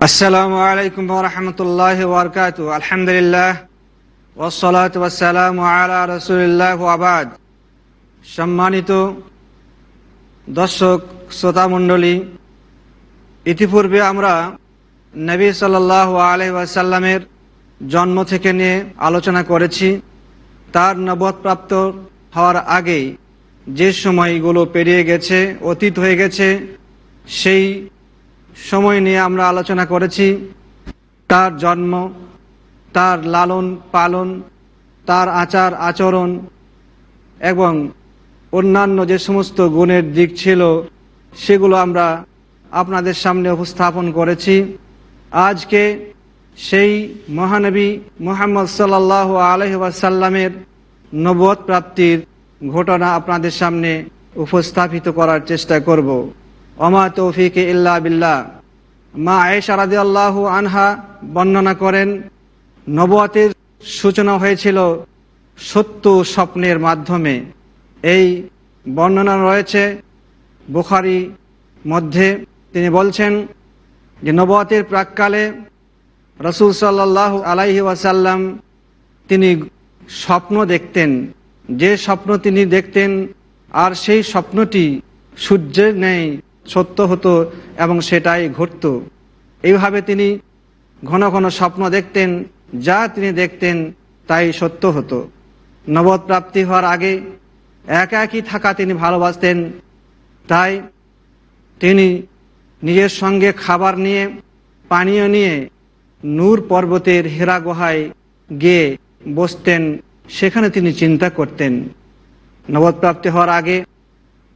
আসসালামু আলাইকুম ওয়া রাহমাতুল্লাহি ওয়া বারাকাতুহু। আলহামদুলিল্লাহ ওয়াসসালাতু ওয়াসসালামু আলা রাসূলিল্লাহ ওয়া বা'দ। সম্মানিত দর্শক শ্রোতা মণ্ডলী, ইতিপূর্বে আমরা নবী সাল্লাল্লাহু আলাইহি ওয়াসাল্লামের জন্ম থেকে নিয়ে আলোচনা করেছি। তার নবুয়ত প্রাপ্ত হওয়ার আগে যে সময়গুলো পেরিয়ে গেছে, অতীত হয়ে গেছে, সেই সময় নিয়ে আমরা আলোচনা করেছি। তার জন্ম, তার লালন পালন, তার আচার আচরণ এবং অন্যান্য যে সমস্ত গুণের দিক ছিল সেগুলো আমরা আপনাদের সামনে উপস্থাপন করেছি। আজকে সেই মহানবী মুহাম্মদ সাল্লাল্লাহু আলাইহি ওয়াসাল্লামের নবুয়ত প্রাপ্তির ঘটনা আপনাদের সামনে উপস্থাপিত করার চেষ্টা করব। ওমা তৌফিক ইল্লা বিল্লাহ। মা আয়েশা রাদিয়াল্লাহু আনহা বর্ণনা করেন, নবুয়তের সূচনা হয়েছিল সত্য স্বপ্নের মাধ্যমে। এই বর্ণনা রয়েছে বুখারী মধ্যে। তিনি বলছেন যে নবুয়তের প্রাক্কালে রাসূল সাল্লাল্লাহু আলাইহি ওয়াসাল্লাম তিনি স্বপ্ন দেখতেন। যে স্বপ্ন তিনি দেখতেন আর সেই স্বপ্নটি সূর্যের ন্যায় সত্য হতো এবং সেটাই ঘটত। এইভাবে তিনি ঘন ঘন স্বপ্ন দেখতেন, যা তিনি দেখতেন তাই সত্য হতো। নবুয়ত প্রাপ্তি হওয়ার আগে একাকী থাকা তিনি ভালোবাসতেন। তাই তিনি নিজের সঙ্গে খাবার নিয়ে, পানীয় নিয়ে নূর পর্বতের হেরা গুহায় গিয়ে বসতেন। সেখানে তিনি চিন্তা করতেন। নবুয়ত প্রাপ্তি হওয়ার আগে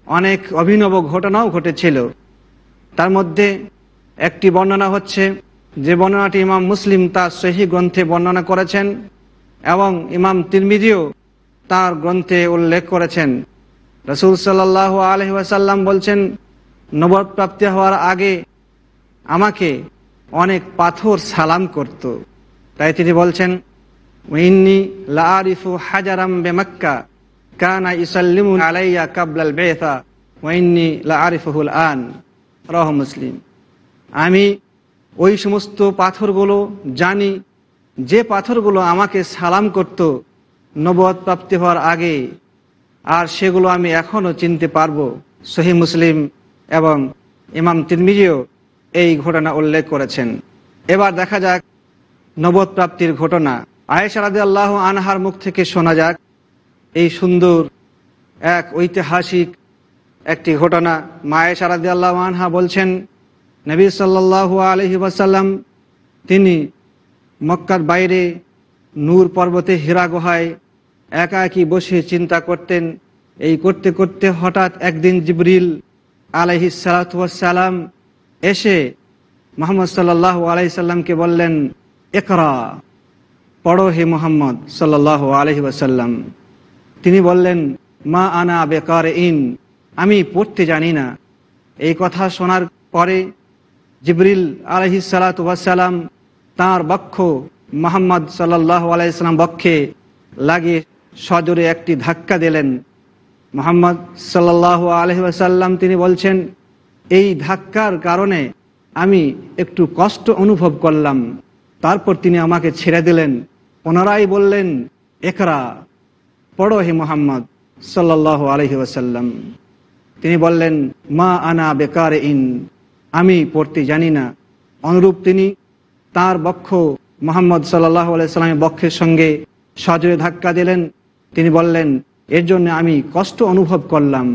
অনেক অভিনব ঘটনাও ঘটেছিল। তার মধ্যে একটি বর্ণনা হচ্ছে, যে বর্ণনাটি ইমাম মুসলিম তার সহিহ গ্রন্থে বর্ণনা করেছেন এবং ইমাম তিরমিজিও তার গ্রন্থে উল্লেখ করেছেন। রাসূল সাল্লাল্লাহু আলাইহি ওয়াসাল্লাম বলছেন, নবুয়ত প্রাপ্তি হওয়ার আগে আমাকে অনেক পাথর সালাম করত। তাই তিনি বলছেন, ইন্নী লা আরিফু হাজারাম বিমাক্কা কানা ইসাল্লিমু আলাইয়া কাবলাল বি'সা ওয়া ইন্নী লা আরিফুহুল আন। রাওয়াহু মুসলিম। আমি ওই সমস্ত পাথরগুলো জানি, যে পাথরগুলো আমাকে সালাম করত নবুয়ত প্রাপ্তি হওয়ার আগে, আর সেগুলো আমি এখনও চিনতে পারবো। সহিহ মুসলিম এবং ইমাম তিরমিজিও এই ঘটনা উল্লেখ করেছেন। এবার দেখা যাক নবুয়ত প্রাপ্তির ঘটনা। আয়েশা রাদিয়াল্লাহু আনহার মুখ থেকে শোনা যাক এই সুন্দর এক ঐতিহাসিক একটি ঘটনা। মা আয়েশা রাদিয়াল্লাহু আনহা বলছেন, নবী সাল্লাল্লাহু আলাইহি ওয়াসাল্লাম তিনি মক্কার বাইরে নূর পর্বতে হীরা গুহায় একাকী বসে চিন্তা করতেন। এই করতে করতে হঠাৎ একদিন জিবরিল আলাইহিস সালাতু ওয়াস সালাম এসে মুহাম্মদ সাল্লাল্লাহু আলাইহি সাল্লামকে বললেন, ইকরা, পড়ো হে মুহাম্মদ সাল্লাল্লাহু আলাইহি ওয়াসাল্লাম। তিনি বললেন, মা আনা বিকারিন, আমি পড়তে জানি না। এই কথা শোনার পরে জিবরিল আলাইহিস সালাতু ওয়াস সালাম তাঁর বক্ষ মুহাম্মদ সাল্লাল্লাহু আলাইহি সাল্লাম বক্ষে লাগিয়ে সজোরে একটি ধাক্কা দিলেন। মুহাম্মদ সাল্লাল্লাহু আলাইহি ওয়াসাল্লাম তিনি বলছেন, এই ধাক্কার কারণে আমি একটু কষ্ট অনুভব করলাম। তারপর তিনি আমাকে ছেড়ে দিলেন। পুনরায় বললেন, ইকরা, পড়ো হে মুহাম্মদ সাল্লাল্লাহু আলাইহি ওয়াসাল্লাম। তিনি বললেন, মা আনা বিকারিন, আমি পড়তে জানি না। অনুরূপ তিনি তার বক্ষ মুহাম্মদ সাল্লাল্লাহু আলাইহি সাল্লামের বক্ষের সঙ্গে সজোরে ধাক্কা দিলেন। তিনি বললেন, এর জন্য আমি কষ্ট অনুভব করলাম।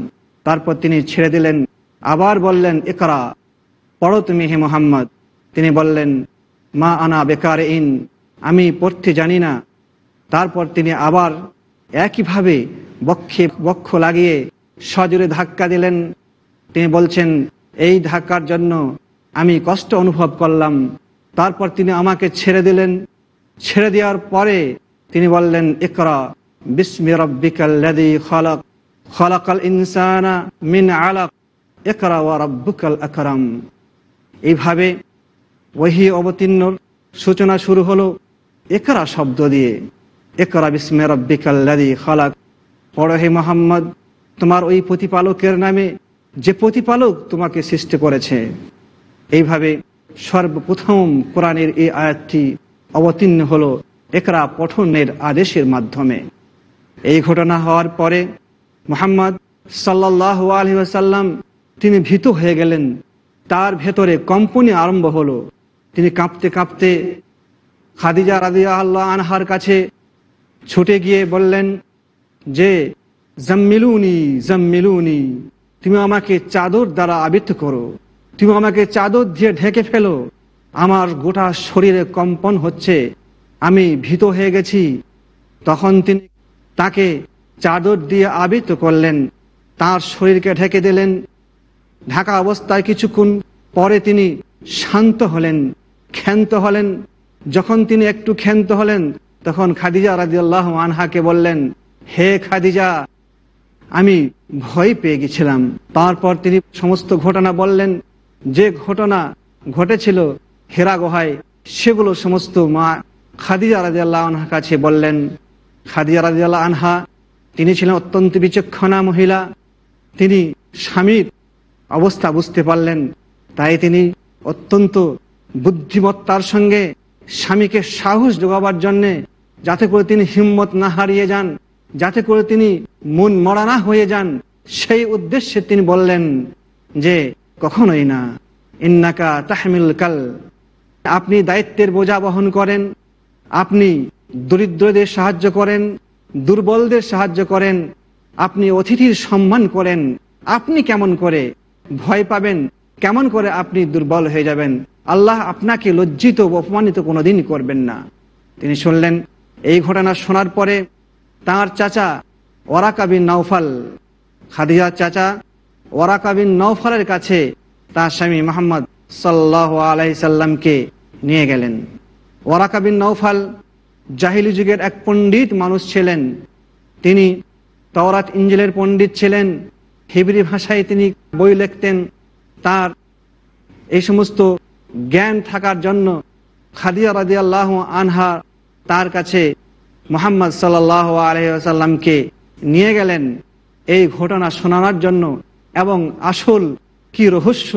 তারপর তিনি ছেড়ে দিলেন। আবার বললেন, ইকরা, পড়ো তুমি হে মুহাম্মদ। তিনি বললেন, মা আনা বিকারিন, আমি পড়তে জানি না। তারপর তিনি আবার একইভাবে বক্ষে বক্ষ লাগিয়ে সজোরে ধাক্কা দিলেন। তিনি বলছেন, এই ধাক্কার জন্য আমি কষ্ট অনুভব করলাম। তারপর তিনি আমাকে ছেড়ে দিলেন। ছেড়ে দেওয়ার পরে তিনি বললেন, ইকরা বিসমি রাব্বিকাল্লাযী খালাক, খালাকাল ইনসানা মিন আলাক, ইকরা ওয়া রাব্বুকাল আকরাম। এইভাবে ওহী অবতীর্ণ সূচনা শুরু হলো ইকরা শব্দ দিয়ে। ইকরা বিসমি রাব্বিকাল্লাযী খালাক, পড়ো হে মুহাম্মদ তোমার ওই প্রতিপালকের নামে, যে প্রতিপালক তোমাকে সৃষ্টি করেছে। এইভাবে সর্বপ্রথম কোরআনের এই আয়াতটি অবতীর্ণ হলো ইকরা পঠনের আদেশের মাধ্যমে। এই ঘটনা হওয়ার পরে মুহাম্মদ সাল্লাল্লাহু আলাইহি ওয়াসাল্লাম তিনি ভীত হয়ে গেলেন। তার ভেতরে কম্পনি আরম্ভ হলো। তিনি কাঁপতে কাঁপতে খাদিজা রাদিয়াল্লাহু আনহার কাছে ছুটে গিয়ে বললেন যে জাম্মিলুনি জাম্মিলুনি, তুমি আমাকে চাদর দ্বারা আবৃত করো, তুমি আমাকে চাদর দিয়ে ঢেকে ফেলো, আমার গোটা শরীরে কম্পন হচ্ছে, আমি ভীত হয়ে গেছি। তখন তিনি তাকে চাদর দিয়ে আবৃত করলেন, তার শরীরকে ঢেকে দিলেন। ঢাকা অবস্থায় কিছুক্ষণ পরে তিনি শান্ত হলেন, ক্ষান্ত হলেন। যখন তিনি একটু ক্ষান্ত হলেন তখন খাদিজা রাদিয়াল্লাহু আনহাকে বললেন, হে খাদিজা, আমি ভয় পেয়ে গেছিলাম। তারপর তিনি সমস্ত ঘটনা বললেন, যে ঘটনা ঘটেছিল হেরা গুহায় সেগুলো সমস্ত মা খাদিজা রাদিয়াল্লাহু আনহার কাছে বললেন। খাদিজা রাদিয়াল্লাহু আনহা তিনি ছিলেন অত্যন্ত বিচক্ষণা মহিলা। তিনি স্বামীর অবস্থা বুঝতে পারলেন, তাই তিনি অত্যন্ত বুদ্ধিমত্তার সঙ্গে স্বামীকে সাহস যোগাবার জন্যে, যাতে করে তিনি হিম্মত না হারিয়ে যান, যাতে করে তিনি মন মরা না হয়ে যান, সেই উদ্দেশ্যে তিনি বললেন যে কখনোই না, ইন্নাকা তাহমিল কাল, আপনি দায়িত্বের বোঝা বহন করেন, আপনি দরিদ্রদের সাহায্য করেন, দুর্বলদের সাহায্য করেন, আপনি অতিথির সম্মান করেন, আপনি কেমন করে ভয় পাবেন, কেমন করে আপনি দুর্বল হয়ে যাবেন? আল্লাহ আপনাকে লজ্জিত ও অপমানিত কোনোদিন করবেন না। তিনি শুনলেন। এই ঘটনা শোনার পরে তাঁর চাচা ওয়ারাকা বিন নওফাল, খাদিজার চাচা ওয়ারাকা বিন নওফালের কাছে তার স্বামী মুহাম্মদ সাল্লাল্লাহু আলাইহি সাল্লামকে নিয়ে গেলেন। ওয়ারাকা বিন নওফাল জাহিলি যুগের এক পণ্ডিত মানুষ ছিলেন। তিনি তাওরাত ইনজিলের পণ্ডিত ছিলেন, হিব্রি ভাষায় তিনি বই লিখতেন। তার এই সমস্ত জ্ঞান থাকার জন্য খাদিজা রাদিয়াল্লাহু আনহা তার কাছে মুহাম্মদ সাল্লাল্লাহু আলাইহি ওয়াসাল্লামকে নিয়ে গেলেন এই ঘটনা শোনানোর জন্য এবং আসল কি রহস্য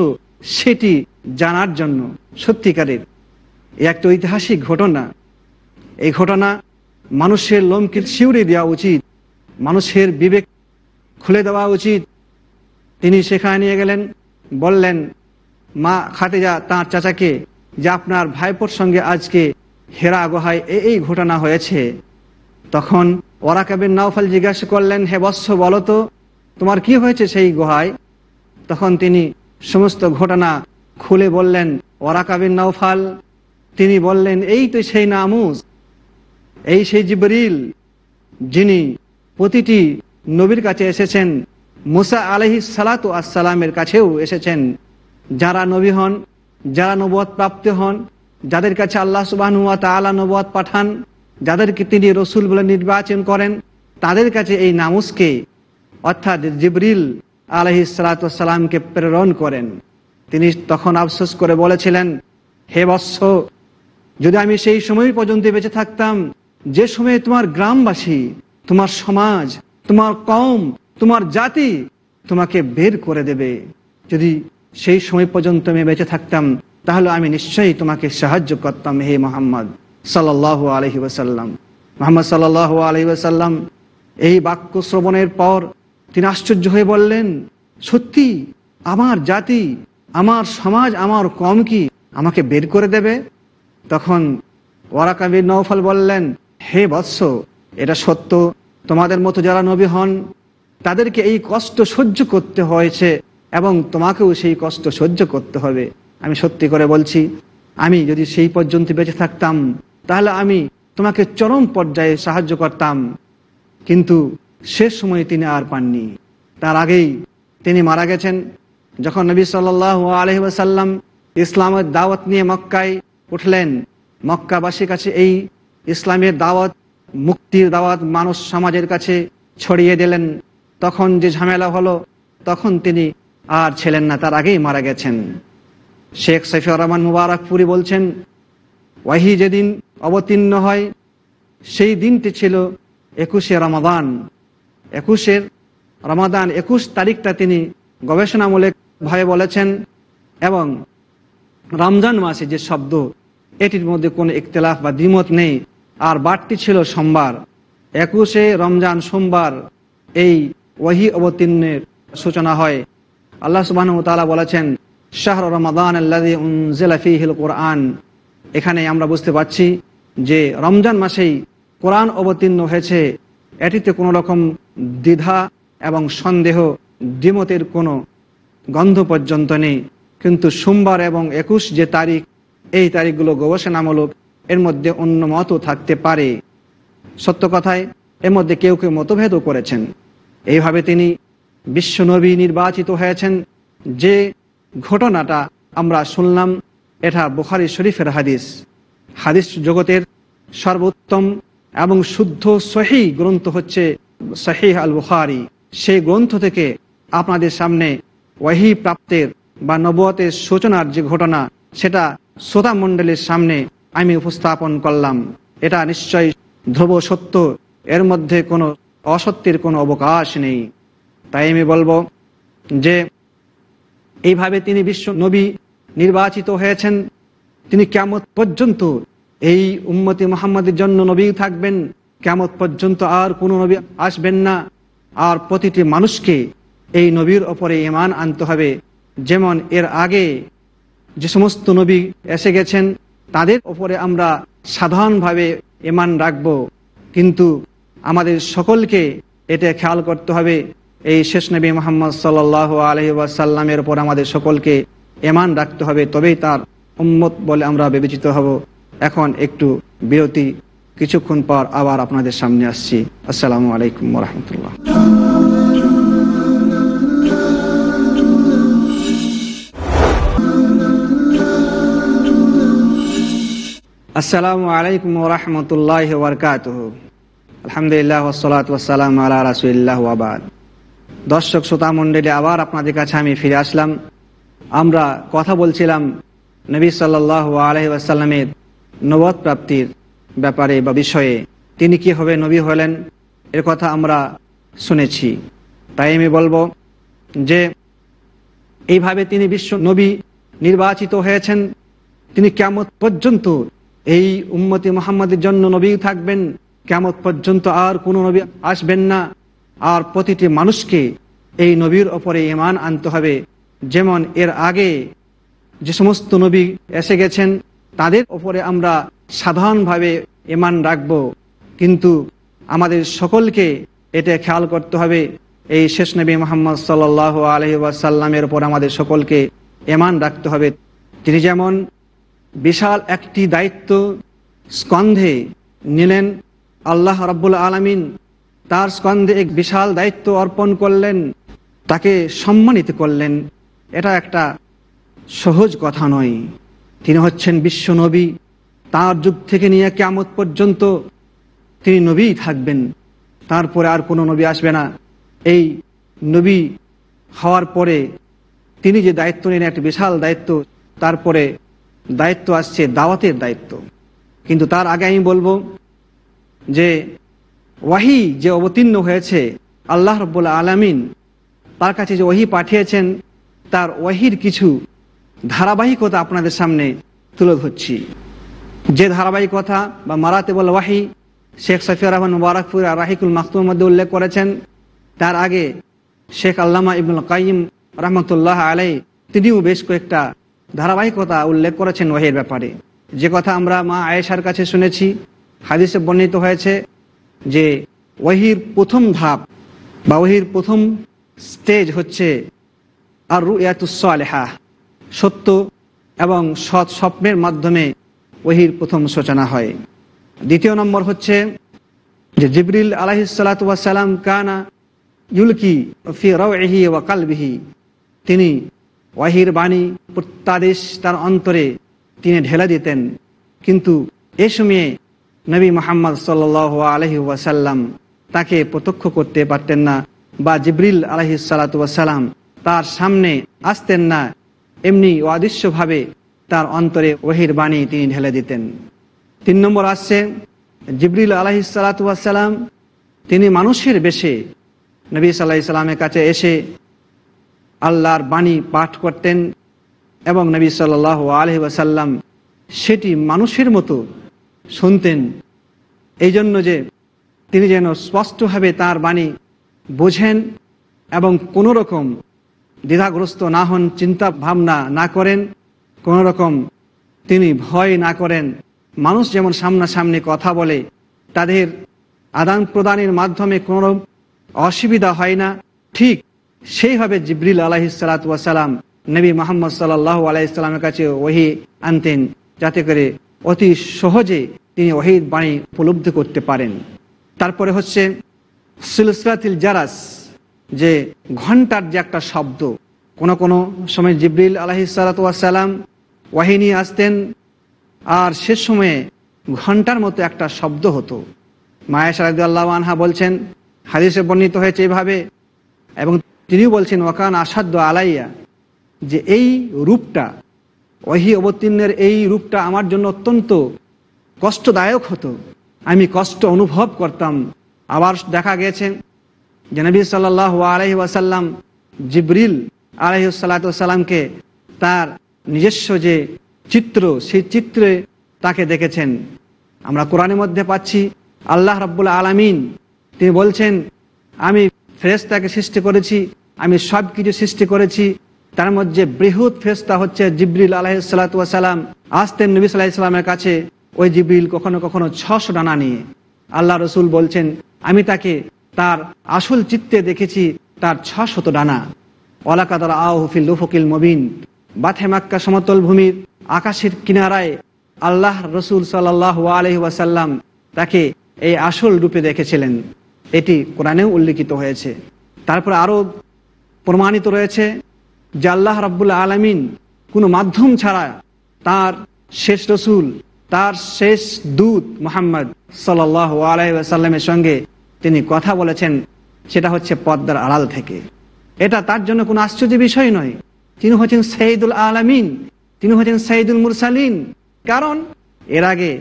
সেটি জানার জন্য। সত্যিকারের একটা ঐতিহাসিক ঘটনা। এই ঘটনা মানুষের লোমকে শিউরে দেওয়া উচিত, মানুষের বিবেক খুলে দেওয়া উচিত। তিনি সেখানে নিয়ে গেলেন, বললেন মা খাদিজা তাঁর চাচাকে যে আপনার ভাইপোর সঙ্গে আজকে হেরা গুহায় এই ঘটনা হয়েছে। তখন ওয়ারাকা বিন নওফাল জিজ্ঞাসা করলেন, হে বৎস, বলো তো তোমার কি হয়েছে সেই গুহায়? তখন তিনি সমস্ত ঘটনা খুলে বললেন। ওয়ারাকা বিন নওফাল তিনি বললেন, এই তো সেই নামুস, এই সেই জিবরিল যিনি প্রতিটি নবীর কাছে এসেছেন, মুসা আলাইহিস সালাতু আসসালামের কাছেও এসেছেন। যারা নবী হন, যারা নবুয়ত প্রাপ্ত হন, যাদের কাছে আল্লাহ সুবহানাহু ওয়া তাআলা নবুয়ত পাঠান, যাদেরকে তিনি রসুল বলে নির্বাচন করেন, তাদের কাছে এই নামুসকে অর্থাৎ জিবরিল আলাইহিস সালাতু আসসালামকে প্রেরণ করেন। তিনি তখন আফসোস করে বলেছিলেন, হে বৎস, যদি আমি সেই সময় পর্যন্ত বেঁচে থাকতাম যে সময়ে তোমার গ্রামবাসী, তোমার সমাজ, তোমার কওম, তোমার জাতি তোমাকে বের করে দেবে, যদি সেই সময় পর্যন্ত আমি বেঁচে থাকতাম তাহলে আমি নিশ্চয়ই তোমাকে সাহায্য করতাম হে মুহাম্মদ সাল্লাল্লাহু আলাইহি ওয়াসাল্লাম। মুহাম্মদ সাল্লাল্লাহু আলাইহি ওয়াসাল্লাম এই বাক্য শ্রবণের পর তিনি আশ্চর্য হয়ে বললেন, সত্যি আমার জাতি, আমার সমাজ, আমার কওম কি আমাকে বের করে দেবে? তখন ওয়ারাকা বিন নওফাল বললেন, হে বৎস, এটা সত্য, তোমাদের মতো যারা নবী হন তাদেরকে এই কষ্ট সহ্য করতে হয়েছে এবং তোমাকেও সেই কষ্ট সহ্য করতে হবে। আমি সত্যি করে বলছি, আমি যদি সেই পর্যন্ত বেঁচে থাকতাম তাহলে আমি তোমাকে চরম পর্যায়ে সাহায্য করতাম, কিন্তু শেষ সময়ে তিনি আর পাননি। তার আগেই তিনি মারা গেছেন। যখন নবী সাল্লাল্লাহু আলাইহি ওয়াসাল্লাম ইসলামের দাওয়াত নিয়ে মক্কায় উঠলেন, মক্কাবাসীর কাছে এই ইসলামের দাওয়াত, মুক্তির দাওয়াত মানুষ সমাজের কাছে ছড়িয়ে দিলেন। তখন যে ঝামেলা হলো, তখন তিনি আর ছিলেন না, তার আগেই মারা গেছেন। শেখ সাইফুর রহমান মুবারকপুরি বলছেন, ওয়াহি যেদিন অবতীর্ণ হয় সেই দিনটি ছিল 21শে রমাদান। 21 তারিখটা তিনি গবেষণামূলক ভাবে বলেছেন এবং রমজান মাসে যে শব্দ, এটির মধ্যে কোনো ইখতিলাফ বা দ্বিমত নেই। আর বারটি ছিল সোমবার, 21শে রমজান সোমবার এই ওয়াহি অবতীর্ণের সূচনা হয়। আল্লাহ সুবহানাহু ওয়া তাআলা বলেছেন, শাহর রমাদান আল্লাযী উনজিলা ফীহিল কুরআন। এখানে আমরা বুঝতে পারছি যে রমজান মাসেই কোরআন অবতীর্ণ হয়েছে। এটিতে কোনো রকম দ্বিধা এবং সন্দেহ, দ্বিমতের কোনো গন্ধ পর্যন্ত নেই। কিন্তু সোমবার এবং 21 যে তারিখ, এই তারিখগুলো গবেষণামূলক, এর মধ্যে অন্য মতও থাকতে পারে। সত্য কথায় এর মধ্যে কেউ কেউ মতভেদও করেছেন। এইভাবে তিনি বিশ্বনবী নির্বাচিত হয়েছেন। যে ঘটনাটা আমরা শুনলাম, এটা বুখারী শরীফের হাদিস। হাদিস জগতের সর্বোত্তম এবং শুদ্ধ সহিহ গ্রন্থ হচ্ছে সহিহ আল বুখারী। সেই গ্রন্থ থেকে আপনাদের সামনে ওয়াহি প্রাপ্তের বা নবুয়তের সূচনার যে ঘটনা, সেটা শ্রোতা মণ্ডলীর সামনে আমি উপস্থাপন করলাম। এটা নিশ্চয়ই ধ্রুব সত্য, এর মধ্যে কোনো অসত্যের কোনো অবকাশ নেই। তাই আমি বলবো যে এইভাবে তিনি বিশ্ব নবী নির্বাচিত হয়েছেন। তিনি কিয়ামত পর্যন্ত এই উম্মতি মুহাম্মাদের জন্য নবী থাকবেন, কিয়ামত পর্যন্ত আর কোনো নবী আসবেন না। আর প্রতিটি মানুষকে এই নবীর ওপরে ঈমান আনতে হবে। যেমন এর আগে যে সমস্ত নবী এসে গেছেন, তাদের ওপরে আমরা সাধারণভাবে ঈমান রাখব, কিন্তু আমাদের সকলকে এটা খেয়াল করতে হবে, এই শেষ নবী মুহাম্মদ সাল্লাল্লাহু আলাইহি ওয়াসাল্লামের উপর আমাদের সকলকে ঈমান রাখতে হবে, তবেই তার উম্মত বলে আমরা বিবেচিত হব। এখন একটু বিরতি, কিছুক্ষণ পর আবার আপনাদের সামনে আসছি। আসসালামু আলাইকুম ওয়া রাহমাতুল্লাহ। আসসালামু আলাইকুম ওয়া রাহমাতুল্লাহি ওয়া বারাকাতুহু। আলহামদুলিল্লাহ ওয়াসসালাতু ওয়াসসালামু আলা রাসূলিল্লাহ ওয়া বাদ। দর্শক শ্রোতা মণ্ডলী, আবার আপনাদের কাছে আমি ফিরে আসলাম। আমরা কথা বলছিলাম নবী সাল্লাল্লাহু আলাইহি ওয়াসাল্লামের নবুয়ত প্রাপ্তির ব্যাপারে বা বিষয়ে। তিনি কিভাবে নবী হলেন, এর কথা আমরা শুনেছি। তাই আমি বলবো যে এইভাবে তিনি বিশ্ব নবী নির্বাচিত হয়েছেন। তিনি কিয়ামত পর্যন্ত এই উম্মতি মুহাম্মাদের জন্য নবী থাকবেন, কিয়ামত পর্যন্ত আর কোনো নবী আসবেন না। আর প্রতিটি মানুষকে এই নবীর ওপরে ঈমান আনতে হবে। যেমন এর আগে যে সমস্ত নবী এসে গেছেন, তাদের ওপরে আমরা সাধারণভাবে ঈমান রাখব, কিন্তু আমাদের সকলকে এটা খেয়াল করতে হবে, এই শেষ নবী মুহাম্মদ সাল্লাল্লাহু আলাইহি ওয়াসাল্লামের উপর আমাদের সকলকে ঈমান রাখতে হবে। তিনি যেমন বিশাল একটি দায়িত্ব স্কন্ধে নিলেন, আল্লাহ রাব্বুল আলামিন তার স্কন্ধে এক বিশাল দায়িত্ব অর্পণ করলেন, তাকে সম্মানিত করলেন। এটা একটা সহজ কথা নয়। তিনি হচ্ছেন বিশ্ব নবী। তার যুগ থেকে নিয়ে কিয়ামত পর্যন্ত তিনি নবীই থাকবেন, তারপরে আর কোনো নবী আসবে না। এই নবী হওয়ার পরে তিনি যে দায়িত্ব নিলেন, একটা বিশাল দায়িত্ব, তারপরে দায়িত্ব আসছে দাওয়াতের দায়িত্ব। কিন্তু তার আগে আমি বলবো যে ওয়াহি যে অবতীর্ণ হয়েছে, আল্লাহ রাব্বুল আলামিন তার কাছে যে ওয়াহি পাঠিয়েছেন, তার ওয়াহির কিছু ধারাবাহিকতা আপনাদের সামনে তুলে ধরছি। যে ধারাবাহিকতা বা মারাতিবুল ওয়াহি শেখ সাফিউর রহমান মুবারকপুর আর রাহিকুল মাকতুমের মধ্যে উল্লেখ করেছেন। তার আগে শেখ আল্লামা ইবনুল কাইয়িম রাহমাতুল্লাহ আলাইহি তিনিও বেশ কয়েকটা ধারাবাহিকতা উল্লেখ করেছেন ওয়াহির ব্যাপারে। যে কথা আমরা মা আয়েশার কাছে শুনেছি, হাদিসে বর্ণিত হয়েছে যে ওয়াহির প্রথম ধাপ বা ওয়াহির প্রথম স্টেজ হচ্ছে আর রুয়াতুস সালেহা, সত্য এবং সৎ স্বপ্নের মাধ্যমে ওয়াহির প্রথম সূচনা হয়। দ্বিতীয় নম্বর হচ্ছে যে জিবরিল আলাইহিস সালাতু ওয়াস সালাম কানা ইউলকি ফি রাউইহি ওয়া কলবিহি, তিনি ওয়াহির বাণী প্রত্যাদেশ তার অন্তরে তিনি ঢেলে দিতেন, কিন্তু এ সময়ে নবী মুহাম্মদ সাল্লাল্লাহু আলাইহি ওয়াসাল্লাম তাকে প্রত্যক্ষ করতে পারতেন না, বা জিবরিল আলাইহিস সালাতু ওয়াস সালাম তার সামনে আসতেন না। এমনি অদৃশ্যভাবে তার অন্তরে ওয়াহির বাণী তিনি ঢেলে দিতেন। 3 নম্বর আসছে জিবরিল আলাইহিস সালাতু ওয়াস সালাম তিনি মানুষের বেশে নবী সাল্লাল্লাহু আলাইহি সাল্লামের কাছে এসে আল্লাহর বাণী পাঠ করতেন এবং নবী সাল্লাল্লাহু আলাইহি ওয়াসাল্লাম সেটি মানুষের মতো শুনতেন, এই জন্য যে তিনি যেন স্পষ্টভাবে তার বাণী বোঝেন এবং কোনো রকম দ্বিধাগ্রস্ত না হন, চিন্তা ভাবনা না করেন, কোনো রকম তিনি ভয় না করেন। মানুষ যেমন সামনাসামনি কথা বলে, তাদের আদান প্রদানের মাধ্যমে কোনো অসুবিধা হয় না, ঠিক সেইভাবে জিবরিল আলাইহিস সালাতু ওয়াস সালাম নবী মুহাম্মদ সাল্লাল্লাহু আলাইহি সাল্লামের কাছে ওহী আনতেন, যাতে করে অতি সহজে তিনি ওহীর বাণী উপলব্ধি করতে পারেন। তারপরে হচ্ছে সিলসিলাতুল জারাস, যে ঘণ্টার যে একটা শব্দ, কোনো সময় জিবরিল আলাইহিস সালাতু ওয়াস সালাম ওহী নিয়ে আসতেন, আর সে সময়ে ঘণ্টার মতো একটা শব্দ হতো। মা আয়েশা রাদিয়াল্লাহু আনহা বলছেন, হাদিসে বর্ণিত হয়েছে এইভাবে, এবং তিনিও বলছেন ওয়াকান আসাদ্দ আলাইয়া, যে এই রূপটা, ওহী অবতীর্ণের এই রূপটা আমার জন্য অত্যন্ত কষ্টদায়ক হতো, আমি কষ্ট অনুভব করতাম। আবার দেখা গেছে যে নবী সাল্লাল্লাহু আলাইহি ওয়াসাল্লাম জিবরিল আলাইহিস সালাতু ওয়াস সালামকে তার নিজস্ব যে চিত্র, সেই চিত্রে তাকে দেখেছেন। আমরা কোরআনের মধ্যে পাচ্ছি আল্লাহ রাব্বুল আলামিন তিনি বলছেন, আমি ফেরেশতাকে সৃষ্টি করেছি, আমি সব কিছু সৃষ্টি করেছি, তার মধ্যে বৃহৎ ফেরেশতা হচ্ছে জিবরিল আলাইহিস সালাতু ওয়াস সালাম। আসতেন নবী সাল্লাল্লাহু আলাইহি সাল্লামের কাছে ওই জিবরিল কখনো কখনো 600 ডানা নিয়ে। আল্লাহ রসুল বলছেন, আমি তাকে তার আসল চিত্তে দেখেছি তার 600 ডানা। ওয়ালাকাদ রাআহু ফিল উফুকিল মুবিন, বাথে মক্কা সমতল ভূমির আকাশের কিনারায় আল্লাহ রসুল সাল্লাল্লাহু আলাইহি ওয়াসাল্লাম তাকে এই আসল রূপে দেখেছিলেন। এটি কোরআনেও উল্লেখিত হয়েছে। তারপর আরও প্রমাণিত রয়েছে যে আল্লাহ রাব্বুল আলামিন কোনো মাধ্যম ছাড়া তার শেষ রসুল, তার শেষ দূত মুহাম্মদ সাল্লাল্লাহু আলাইহি ওয়াসাল্লামের সঙ্গে তিনি কথা বলেছেন, সেটা হচ্ছে পর্দার আড়াল থেকে। এটা তার জন্য কোনো আশ্চর্য বিষয় নয়। তিনি হচ্ছেন সাইয়্যিদুল আলামিন, তিনি হচ্ছেন সাইয়্যিদুল মুরসালিন। কারণ এর আগে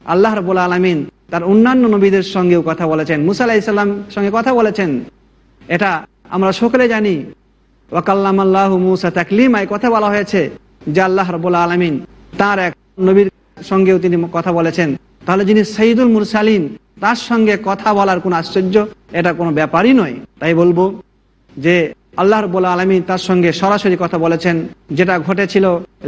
আল্লাহ রাব্বুল আলামিন তার অন্যান্য নবীদের সঙ্গেও কথা বলেছেন, মুসা আলাইহিস সালাম সঙ্গে কথা বলেছেন। এটা আমরা সকলে জানি। ওয়া কাল্লামাল্লাহু মুসা তাকলিমা, এই কথা বলা হয়েছে যে আল্লাহ রাব্বুল আলামিন তার এক নবীর সঙ্গেও তিনি কথা বলেছেন। তাহলে যিনি সাইয়্যিদুল মুরসালিন, তার সঙ্গে কথা বলার কোনো আশ্চর্য এটা কোনো ব্যাপারই নয়। তাই বলবো যে আল্লাহ রাব্বুল আলামিন তার সঙ্গে সরাসরি কথা বলেছেন, যেটা ঘটেছিল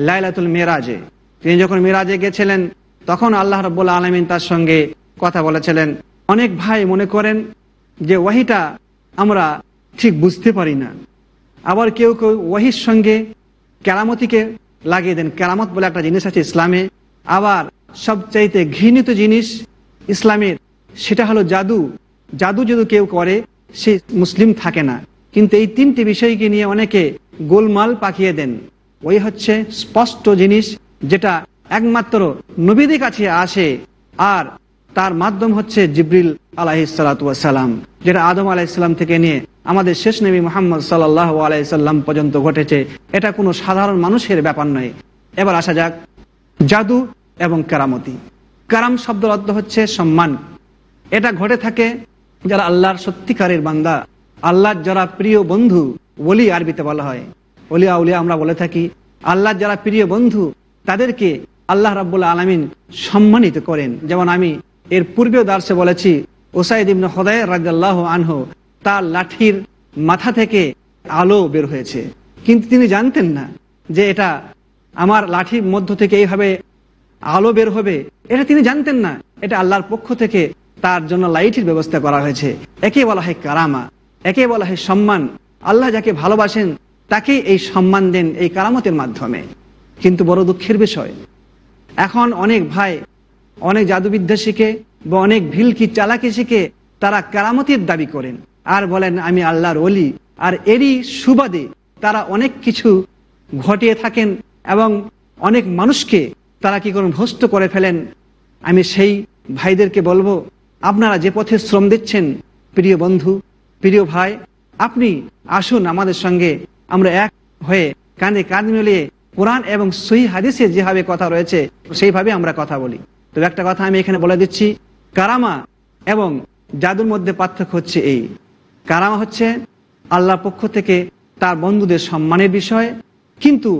লাইলাতুল মেরাজে। তিনি যখন মেরাজে গেছিলেন তখন আল্লাহ রাব্বুল আলামিন তার সঙ্গে কথা বলেছিলেন। অনেক ভাই মনে করেন যে ওয়াহিটা আমরা ঠিক বুঝতে পারি না, আবার কেউ কেউ ওয়াহির সঙ্গে কেরামতিকে লাগিয়ে দেন। কেরামত বলে একটা জিনিস আছে ইসলামে, আবার সবচাইতে ঘৃণিত জিনিস ইসলামের সেটা হলো জাদু। জাদু যদি কেউ করে সে মুসলিম থাকে না। কিন্তু এই তিনটি বিষয়কে নিয়ে অনেকে গোলমাল পাকিয়ে দেন। ওই হচ্ছে স্পষ্ট জিনিস, যেটা একমাত্র নবীদের কাছে আসে, আর তার মাধ্যম হচ্ছে জিবরিল আলাইহিস সালাতু ওয়াস সালাম, যেটা আদম আলাইহিস সালাম থেকে নিয়ে আমাদের শেষ নবী মুহাম্মদ সাল্লাল্লাহু আলাইহি সাল্লাম পর্যন্ত ঘটেছে। এটা কোনো সাধারণ মানুষের ব্যাপার নয়। এবার আসা যাক জাদু এবং কেরামতি। কারাম শব্দের অর্থ হচ্ছে সম্মান। এটা ঘটে থাকে যারা আল্লাহর সত্যিকারের বান্দা, আল্লাহর যারা প্রিয় বন্ধু, ওলি আরবিতে বলা হয়, ওলিয়া উলিয়া আমরা বলে থাকি। আল্লাহর যারা প্রিয় বন্ধু তাদেরকে আল্লাহ রাব্বুল আলামিন সম্মানিত করেন। যেমন আমি এর পূর্বেও দার্সে বলেছি, উসাইদ ইবনে হুদায়র রাদিয়াল্লাহু আনহু তার লাঠির মাথা থেকে আলো বের হয়েছে, কিন্তু তিনি জানতেন না যে এটা আমার লাঠির মধ্য থেকে এইভাবে আলো বের হবে, এটা তিনি জানতেন না। এটা আল্লাহর পক্ষ থেকে তার জন্য লাইটের ব্যবস্থা করা হয়েছে। একে বলা হয় কারামা, একে বলা হয় সম্মান। আল্লাহ যাকে ভালোবাসেন তাকে এই সম্মান দেন এই কারামতের মাধ্যমে। কিন্তু বড় দুঃখের বিষয়, এখন অনেক ভাই অনেক জাদুবিদ্যা শিখে বা অনেক ভিলকি চালাকি শিখে তারা কারামতির দাবি করেন আর বলেন আমি আল্লাহর ওলি, আর এরই সুবাদে তারা অনেক কিছু ঘটিয়ে থাকেন এবং অনেক মানুষকে তারা কি করেন, ভ্রষ্ট করে ফেলেন। আমি সেই ভাইদেরকে বলবো, আপনারা যে পথে শ্রম দিচ্ছেন, প্রিয় বন্ধু, প্রিয় ভাই, আপনি আসুন আমাদের সঙ্গে আমরা এক হয়ে কাঁধে কাঁধ মিলিয়ে কোরআন এবং সহিহ হাদিসে যেভাবে কথা রয়েছে সেইভাবে আমরা কথা বলি। তবে একটা কথা আমি এখানে বলে দিচ্ছি, কারামা এবং জাদুর মধ্যে পার্থক্য হচ্ছে এই, কারামা হচ্ছে আল্লাহর পক্ষ থেকে তার বন্ধুদের সম্মানের বিষয়, কিন্তু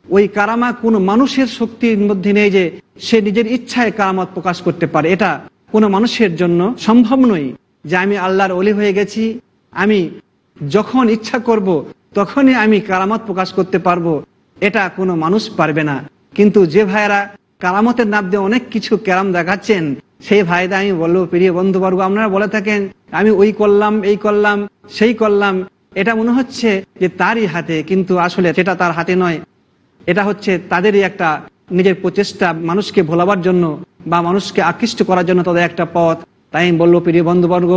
ওই কারামা কোনো মানুষের শক্তির মধ্যে নেই যে সে নিজের ইচ্ছায় কারামত প্রকাশ করতে পারে। এটা কোনো মানুষের জন্য সম্ভব নয় যে আমি আল্লাহর ওলি হয়ে গেছি, আমি যখন ইচ্ছা করব তখনই আমি কারামত প্রকাশ করতে পারবো, এটা কোনো মানুষ পারবে না। কিন্তু যে ভাইয়েরা কারামতের নাম দিয়ে অনেক কিছু কেরাম দেখাচ্ছেন, সেই ভাইরা আমি বলবো, প্রিয় বন্ধুবর্গ, আপনারা বলে থাকেন আমি ওই করলাম, এই করলাম, সেই করলাম, এটা মনে হচ্ছে যে তারই হাতে, কিন্তু আসলে সেটা তার হাতে নয়। এটা হচ্ছে তাদেরই একটা নিজের প্রচেষ্টা, মানুষকে ভোলাবার জন্য বা মানুষকে আকৃষ্ট করার জন্য তাদের একটা পথ। তাই আমি বলবো, প্রিয় বন্ধুবর্গ,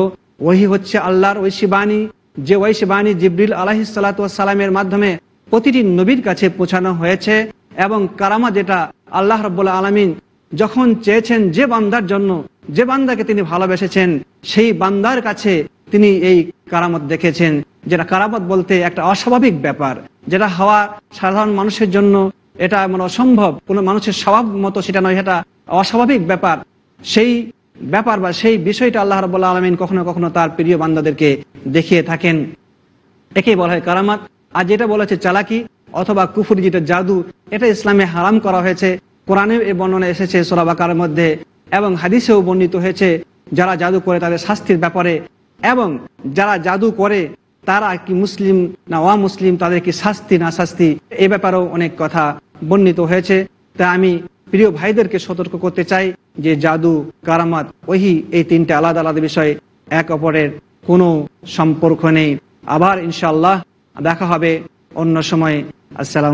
ওহি হচ্ছে আল্লাহর ঐশী বাণী, যে ঐশী বাণী জিবরিল আলাইহিস সালাতু ওয়াস সালামের মাধ্যমে প্রতিটি নবীর কাছে পৌঁছানো হয়েছে। এবং কারামা যেটা আল্লাহ রাব্বুল আলামিন যখন চেয়েছেন যে বান্দার জন্য, যে বান্দাকে তিনি ভালোবেসেছেন, সেই বান্দার কাছে তিনি এই কারামত দেখেছেন। যেটা কারামত বলতে একটা অস্বাভাবিক ব্যাপার, যেটা হওয়া সাধারণ মানুষের জন্য এটা মানে অসম্ভব, কোনো মানুষের স্বভাব মতো সেটা নয়, এটা অস্বাভাবিক ব্যাপার। সেই ব্যাপার বা সেই বিষয়টা আল্লাহ রাব্বুল আলামিন কখনো কখনো তার প্রিয় বান্দাদেরকে দেখিয়ে থাকেন। একেই বলা হয় কারামাত। আর যেটা বলেছে চালাকি অথবা কুফরি, যেটা জাদু, এটা ইসলামে হারাম করা হয়েছে। কোরআনে এই বর্ণনা এসেছে সূরা বাকারার মধ্যে, এবং হাদিসেও বর্ণিত হয়েছে যারা জাদু করে তাদের শাস্তির ব্যাপারে, এবং যারা জাদু করে তারা কি মুসলিম না অমুসলিম, তাদের কি শাস্তি না শাস্তি, এই ব্যাপারেও অনেক কথা বর্ণিত হয়েছে। তা আমি প্রিয় ভাইদেরকে সতর্ক করতে চাই যে জাদু, কারামাত, ওহি, এই তিনটে আলাদা আলাদা বিষয়, এক অপরের কোনো সম্পর্ক নেই। আবার ইনশাআল্লাহ দেখা হবে অন্য সময়। আসসালাম।